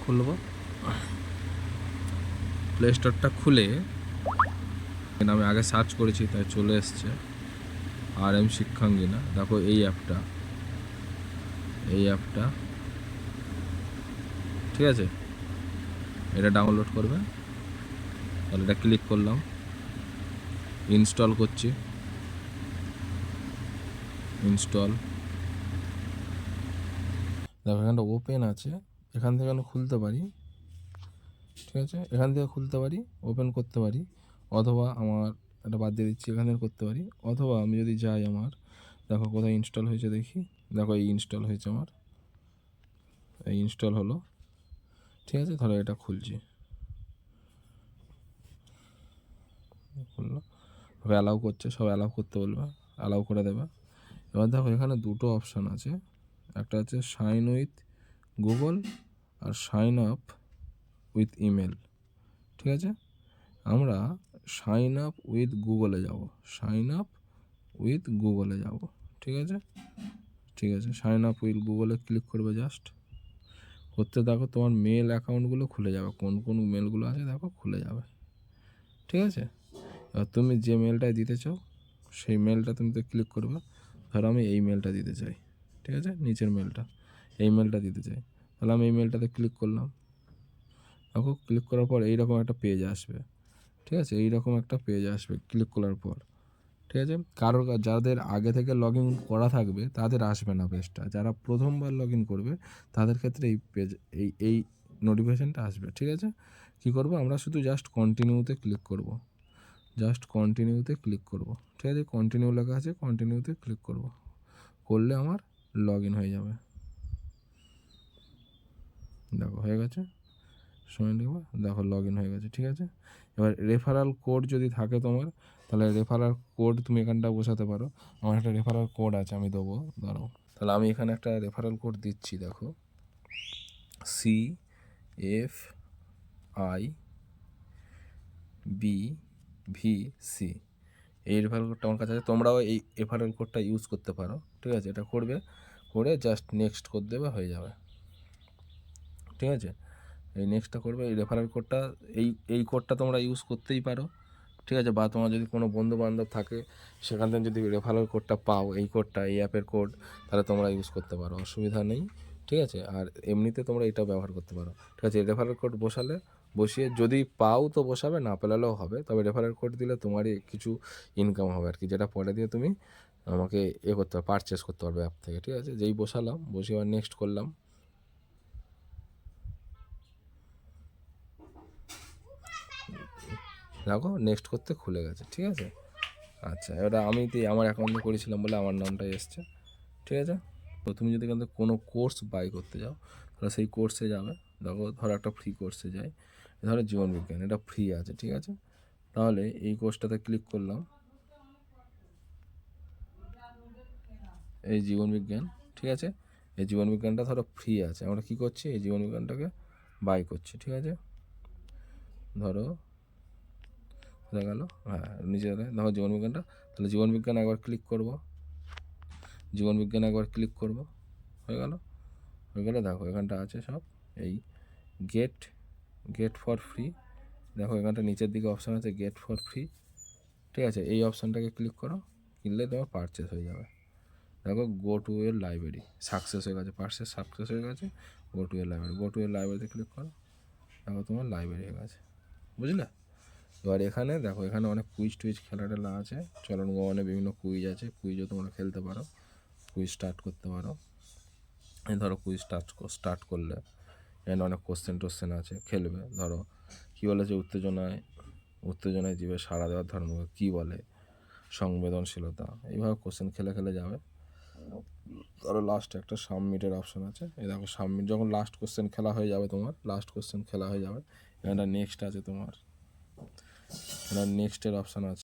খুলবো, প্লে স্টোরটা খুলে আমি আগে সার্চ করেছি তাই চলে এসছে RM শিক্ষাঙ্গিনা। দেখো এই অ্যাপটা ঠিক আছে, এটা ডাউনলোড করবে। তাহলে এটা ক্লিক করলাম, ইনস্টল করছি, ইনস্টল। দেখো এখানটা ওপেন আছে, এখান থেকে আমি খুলতে পারি, ঠিক আছে, এখান থেকে খুলতে পারি, ওপেন করতে পারি, অথবা আমার এটা বাদ দিয়ে দিচ্ছি, এখান থেকে করতে পারি। অথবা আমি যদি যাই আমার, দেখো কোথায় ইনস্টল হয়েছে দেখি, দেখো এই ইনস্টল হয়েছে আমার, এই ইনস্টল হলো, ঠিক আছে। তাহলে এটা খুলছি, খুললো, অ্যালাউ করছে, সব অ্যালাউ করতে বলবে, অ্যালাউ করে দেবে। এবার দেখো এখানে দুটো অপশান আছে, একটা আছে সাইন উইথ গুগল আর সাইন আপ উইথ ইমেল, ঠিক আছে। আমরা সাইন আপ উইথ গুগলে যাব, সাইন আপ উইথ গুগলে যাব, ঠিক আছে, ঠিক আছে। সাইন আপ উইথ গুগলে ক্লিক করবে, জাস্ট করতে দেখো তোমার মেল অ্যাকাউন্টগুলো খুলে যাবে, কোন কোন মেলগুলো আছে দেখো খুলে যাবে, ঠিক আছে। এবার তুমি যে মেলটায় দিতে চাও সেই মেলটা তুমি তো ক্লিক করবে। ধরো আমি এই মেলটা দিতে চাই, ঠিক আছে, নিচের মেলটা, এই মেলটা দিতে চাই, তাহলে আমি এই মেলটাতে ক্লিক করলাম। দেখো ক্লিক করার পর এইরকম একটা পেজ আসবে, ঠিক আছে, এইরকম একটা পেজ আসবে ক্লিক করার পর, ঠিক আছে। যাদের আগে থেকে লগ ইন করা থাকবে তাদের আসবে না পেজটা, যারা প্রথমবার লগ ইন করবে তাদের ক্ষেত্রে এই পেজ এই নোটিফিকেশানটা আসবে, ঠিক আছে। কী করবো আমরা, শুধু জাস্ট কন্টিনিউতে ক্লিক করব, জাস্ট কন্টিনিউতে ক্লিক করব, ঠিক আছে। কন্টিনিউ লেখা আছে, কন্টিনিউতে ক্লিক করব, করলে আমার লগ ইন হয়ে যাবে। দেখো হয়ে গেছে, সময় নেব, দেখো লগ ইন হয়ে গেছে, ঠিক আছে। এবার রেফারাল কোড যদি থাকে তোমার, তাহলে রেফারাল কোড তুমি এখানটা বসাতে পারো। আমার একটা রেফারাল কোড আছে, আমি দেবো, দাঁড়াও। তাহলে আমি এখানে একটা রেফারাল কোড দিচ্ছি, দেখো CFIBVC, এই রেফারেল কোডটা আমার কাছে আছে। তোমরাও এই রেফারেল কোডটা ইউজ করতে পারো, ঠিক আছে। এটা করবে, করে জাস্ট নেক্সট করে দেবে, হয়ে যাবে, ঠিক আছে। এই নেক্সটটা করবে, এই রেফারেল কোডটা, এই কোডটা তোমরা ইউজ করতেই পারো, ঠিক আছে। বা তোমার যদি কোনো বন্ধু বান্ধব থাকে সেখান থেকে যদি রেফারেল কোডটা পাও, এই কোডটা, এই অ্যাপের কোড, তাহলে তোমরা ইউজ করতে পারো, অসুবিধা নেই, ঠিক আছে। আর এমনিতে তোমরা এটা ব্যবহার করতে পারো, ঠিক আছে। রেফারেল কোড বসিয়ে যদি পাও তো বসাবে, না পেলালেও হবে, তবে রেফারেল কোড দিলে তোমারই কিছু ইনকাম হবে আর কি, যেটা পরে দিয়ে তুমি আমাকে করতে পারবে, পারচেস করতে পারবে অ্যাপ থেকে, ঠিক আছে। যেই বসালাম, বসিয়ে আবার নেক্সট করলাম, দেখো নেক্সট করতে খুলে গেছে, ঠিক আছে। আচ্ছা, এবার আমি আমার অ্যাকাউন্টে করেছিলাম বলে আমার নামটাই এসছে, ঠিক আছে। তো তুমি যদি এখান থেকে কোনো কোর্স বাই করতে যাও, তাহলে সেই কোর্সে যাবে। দেখো ধরো একটা ফ্রি কোর্সে যাই, ধরো জীবনবিজ্ঞান, এটা ফ্রি আছে, ঠিক আছে। তাহলে এই কোর্সটাতে ক্লিক করলাম, এই জীবনবিজ্ঞান, ঠিক আছে। এই জীবনবিজ্ঞানটা ধরো ফ্রি আছে, আমরা কী করছি, এই জীবনবিজ্ঞানটাকে বাই করছি, ঠিক আছে। ধরো হয়ে গেল, হ্যাঁ নিচে দেখো জীবনবিজ্ঞানটা, তাহলে জীবনবিজ্ঞান একবার ক্লিক করব, জীবনবিজ্ঞান একবার ক্লিক করব, হয়ে গেল, হয়ে গেলে দেখো এখানটা আছে সব, এই গেট গেট ফর ফ্রি, দেখো এখানটা নিচের দিকে অপশান আছে গেট ফর ফ্রি, ঠিক আছে। এই অপশানটাকে ক্লিক করো, কিনলে তোমার পারচেস হয়ে যাবে। দেখো গো টু এর লাইব্রেরি সাকসেস হয়ে গেছে, পারচেস সাকসেস হয়ে গেছে, গো টু এর লাইব্রেরি, গো টু এর লাইব্রেরিতে ক্লিক করো, দেখো তোমার লাইব্রেরি হয়ে গেছে, বুঝলে। এবার এখানে দেখো, এখানে অনেক কুইজ টুইজ খেলা টেলা আছে, চলন গমনে বিভিন্ন কুইজ আছে, কুইজও তোমরা খেলতে পারো, কুইজ স্টার্ট করতে পারো। এই ধরো কুইজ স্টার্ট করলে এখানে অনেক কোশ্চেন আছে, খেলবে। ধরো কী বলেছে, উত্তেজনায় জীবে সাড়া দেওয়ার ধর্ম কী বলে, সংবেদনশীলতা, এইভাবে কোশ্চেন খেলে খেলে যাবে। ধরো লাস্টে একটা সাবমিটের অপশান আছে, এই দেখো সাবমিট, যখন লাস্ট কোশ্চেন খেলা হয়ে যাবে, তোমার লাস্ট কোশ্চেন খেলা হয়ে যাবে, এখানটা নেক্সট আছে, তোমার এখানে নেক্সটের অপশান আছে।